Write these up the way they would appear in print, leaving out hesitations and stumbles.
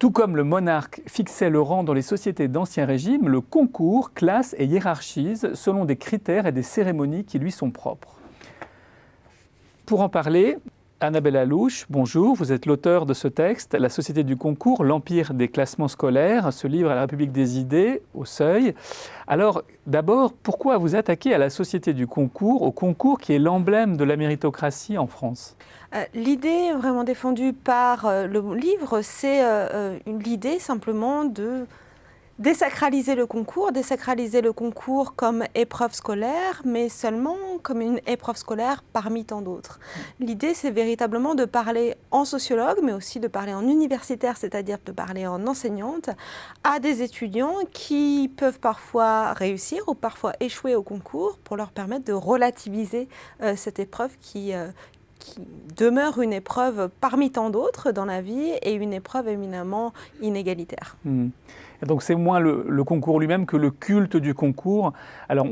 Tout comme le monarque fixait le rang dans les sociétés d'Ancien Régime, le concours classe et hiérarchise selon des critères et des cérémonies qui lui sont propres. Pour en parler, Annabelle Allouche, bonjour, vous êtes l'auteur de ce texte, La Société du concours, l'empire des classements scolaires, ce livre à la République des idées, au Seuil. Alors, d'abord, pourquoi vous attaquez à la Société du concours, au concours qui est l'emblème de la méritocratie en France ? L'idée vraiment défendue par le livre, c'est l'idée simplement de désacraliser le concours comme épreuve scolaire, mais seulement comme une épreuve scolaire parmi tant d'autres. L'idée, c'est véritablement de parler en sociologue, mais aussi de parler en universitaire, c'est-à-dire de parler en enseignante, à des étudiants qui peuvent parfois réussir ou parfois échouer au concours pour leur permettre de relativiser cette épreuve qui demeure une épreuve parmi tant d'autres dans la vie et une épreuve éminemment inégalitaire. Et donc c'est moins le concours lui-même que le culte du concours. Alors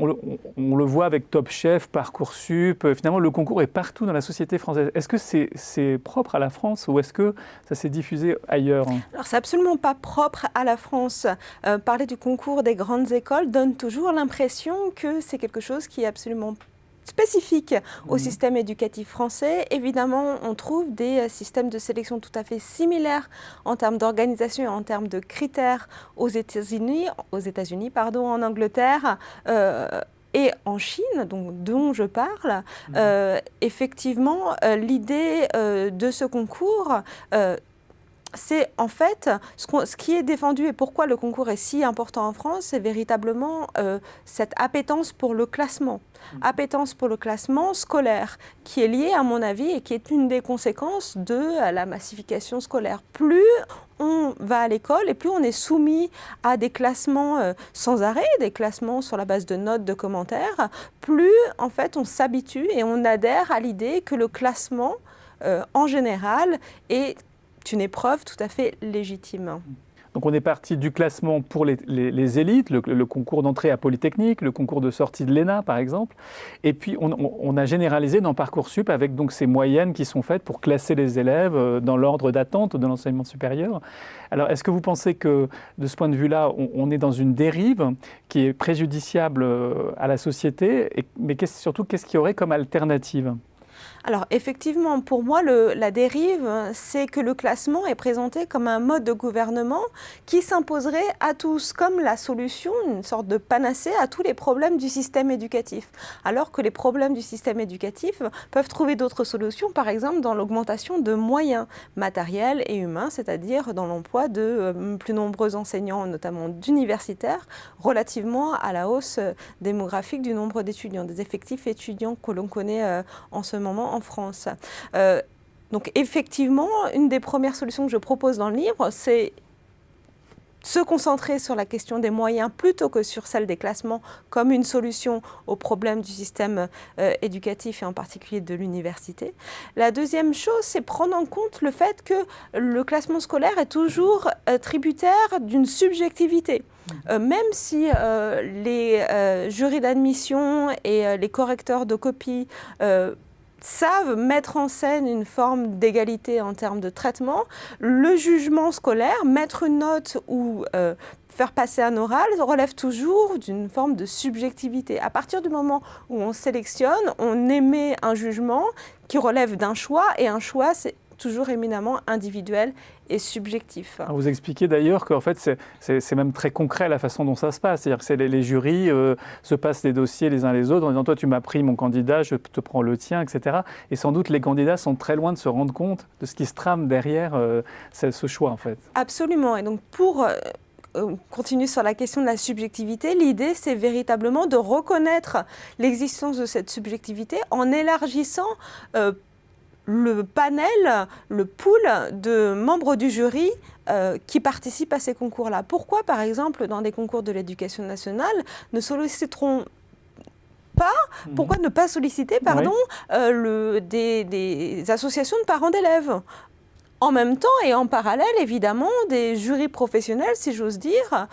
on le voit avec Top Chef, Parcoursup, finalement le concours est partout dans la société française. Est-ce que c'est propre à la France ou est-ce que ça s'est diffusé ailleurs ? Alors c'est absolument pas propre à la France. Parler du concours des grandes écoles donne toujours l'impression que c'est quelque chose qui est absolument spécifique au système éducatif français. Évidemment, on trouve des systèmes de sélection tout à fait similaires en termes d'organisation et en termes de critères aux États-Unis, en Angleterre et en Chine, dont je parle. Effectivement, l'idée de ce concours, c'est en fait ce qui est défendu et pourquoi le concours est si important en France, c'est véritablement cette appétence pour le classement. Appétence pour le classement scolaire, qui est liée à mon avis et qui est une des conséquences de la massification scolaire. Plus on va à l'école et plus on est soumis à des classements sans arrêt, des classements sur la base de notes, de commentaires, plus en fait on s'habitue et on adhère à l'idée que le classement en général est une épreuve tout à fait légitime. Donc on est parti du classement pour les élites, le concours d'entrée à Polytechnique, le concours de sortie de l'ENA par exemple, et puis on a généralisé dans Parcoursup avec donc ces moyennes qui sont faites pour classer les élèves dans l'ordre d'attente de l'enseignement supérieur. Alors est-ce que vous pensez que de ce point de vue-là, on est dans une dérive qui est préjudiciable à la société, mais surtout qu'est-ce qu'il y aurait comme alternative ? Alors effectivement, pour moi, la dérive, c'est que le classement est présenté comme un mode de gouvernement qui s'imposerait à tous comme la solution, une sorte de panacée à tous les problèmes du système éducatif. Alors que les problèmes du système éducatif peuvent trouver d'autres solutions, par exemple dans l'augmentation de moyens matériels et humains, c'est-à-dire dans l'emploi de plus nombreux enseignants, notamment d'universitaires, relativement à la hausse démographique du nombre d'étudiants, des effectifs étudiants que l'on connaît en ce moment en France. Donc effectivement, une des premières solutions que je propose dans le livre, c'est se concentrer sur la question des moyens plutôt que sur celle des classements comme une solution aux problèmes du système éducatif et en particulier de l'université. La deuxième chose, c'est prendre en compte le fait que le classement scolaire est toujours tributaire d'une subjectivité. Même si les jurys d'admission et les correcteurs de copie savent mettre en scène une forme d'égalité en termes de traitement, le jugement scolaire, mettre une note ou faire passer un oral relève toujours d'une forme de subjectivité. À partir du moment où on sélectionne, on émet un jugement qui relève d'un choix, et un choix, c'est toujours éminemment individuel et subjectif. Alors vous expliquez d'ailleurs qu'en fait, c'est même très concret la façon dont ça se passe. C'est-à-dire que les jurys se passent les dossiers les uns les autres en disant « toi, tu m'as pris mon candidat, je te prends le tien », etc. Et sans doute, les candidats sont très loin de se rendre compte de ce qui se trame derrière ce choix, en fait. Absolument. Et donc, pour continuer sur la question de la subjectivité, l'idée, c'est véritablement de reconnaître l'existence de cette subjectivité en élargissant le panel, le pool de membres du jury qui participent à ces concours-là. Pourquoi, par exemple, dans des concours de l'éducation nationale, ne solliciteront pas, pourquoi ne pas solliciter, des associations de parents d'élèves ? En même temps et en parallèle, évidemment, des jurys professionnels, si j'ose dire,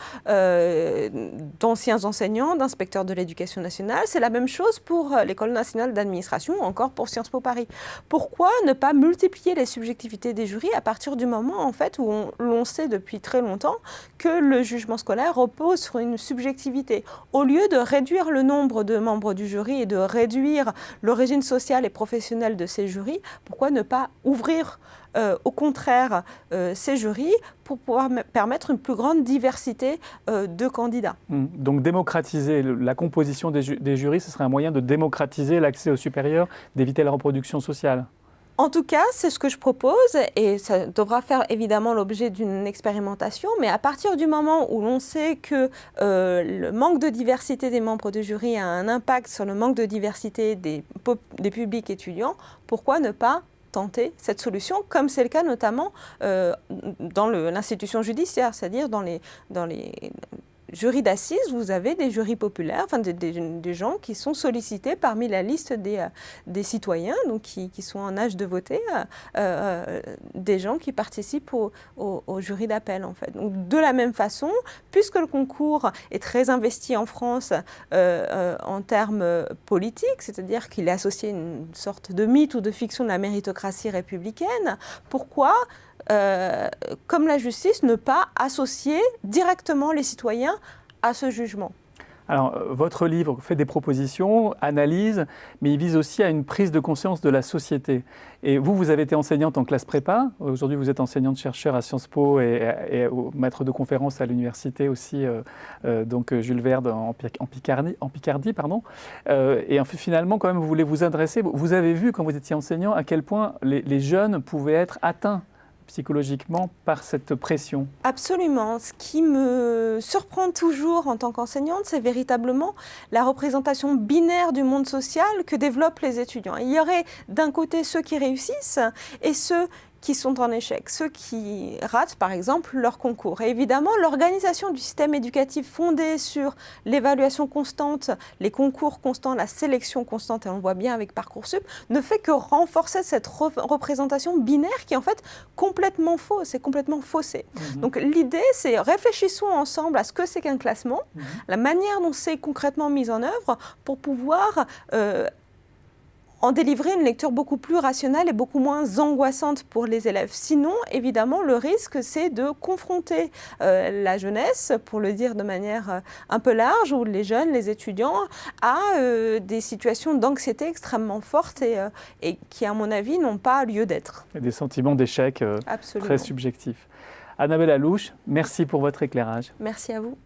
d'anciens enseignants, d'inspecteurs de l'éducation nationale. C'est la même chose pour l'École nationale d'administration ou encore pour Sciences Po Paris. Pourquoi ne pas multiplier les subjectivités des jurys à partir du moment en fait, où l'on sait depuis très longtemps que le jugement scolaire repose sur une subjectivité. Au lieu de réduire le nombre de membres du jury et de réduire l'origine sociale et professionnelle de ces jurys, pourquoi ne pas ouvrir au contraire ces jurys pour pouvoir permettre une plus grande diversité de candidats. Donc démocratiser la composition des jurys, ce serait un moyen de démocratiser l'accès au supérieur, d'éviter la reproduction sociale. En tout cas, c'est ce que je propose et ça devra faire évidemment l'objet d'une expérimentation, mais à partir du moment où l'on sait que le manque de diversité des membres de jury a un impact sur le manque de diversité des publics étudiants, pourquoi ne pas tenter cette solution, comme c'est le cas notamment dans l'institution judiciaire, c'est-à-dire dans les jurys d'assises, vous avez des jurys populaires, enfin des gens qui sont sollicités parmi la liste des citoyens, donc qui sont en âge de voter, des gens qui participent au jury d'appel en fait. Donc, de la même façon, puisque le concours est très investi en France en termes politiques, c'est-à-dire qu'il est associé à une sorte de mythe ou de fiction de la méritocratie républicaine, pourquoi comme la justice, ne pas associer directement les citoyens à ce jugement? Alors, votre livre fait des propositions, analyse, mais il vise aussi à une prise de conscience de la société. Et vous avez été enseignante en classe prépa. Aujourd'hui, vous êtes enseignante-chercheur à Sciences Po et maître de conférences à l'université aussi, donc Jules Verne en Picardie. Et finalement, quand même, vous voulez vous adresser. Vous avez vu, quand vous étiez enseignant, à quel point les jeunes pouvaient être atteints psychologiquement par cette pression? Absolument. Ce qui me surprend toujours en tant qu'enseignante, c'est véritablement la représentation binaire du monde social que développent les étudiants. Il y aurait d'un côté ceux qui réussissent et ceux qui sont en échec, ceux qui ratent par exemple leur concours. Et évidemment, l'organisation du système éducatif fondée sur l'évaluation constante, les concours constants, la sélection constante, et on le voit bien avec Parcoursup, ne fait que renforcer cette représentation binaire qui est en fait complètement fausse, c'est complètement faussée. Donc l'idée, c'est réfléchissons ensemble à ce que c'est qu'un classement, la manière dont c'est concrètement mis en œuvre pour pouvoir en délivrer une lecture beaucoup plus rationnelle et beaucoup moins angoissante pour les élèves. Sinon, évidemment, le risque, c'est de confronter la jeunesse, pour le dire de manière un peu large, ou les jeunes, les étudiants, à des situations d'anxiété extrêmement fortes et qui, à mon avis, n'ont pas lieu d'être. Et des sentiments d'échec très subjectifs. Annabelle Allouche, merci pour votre éclairage. Merci à vous.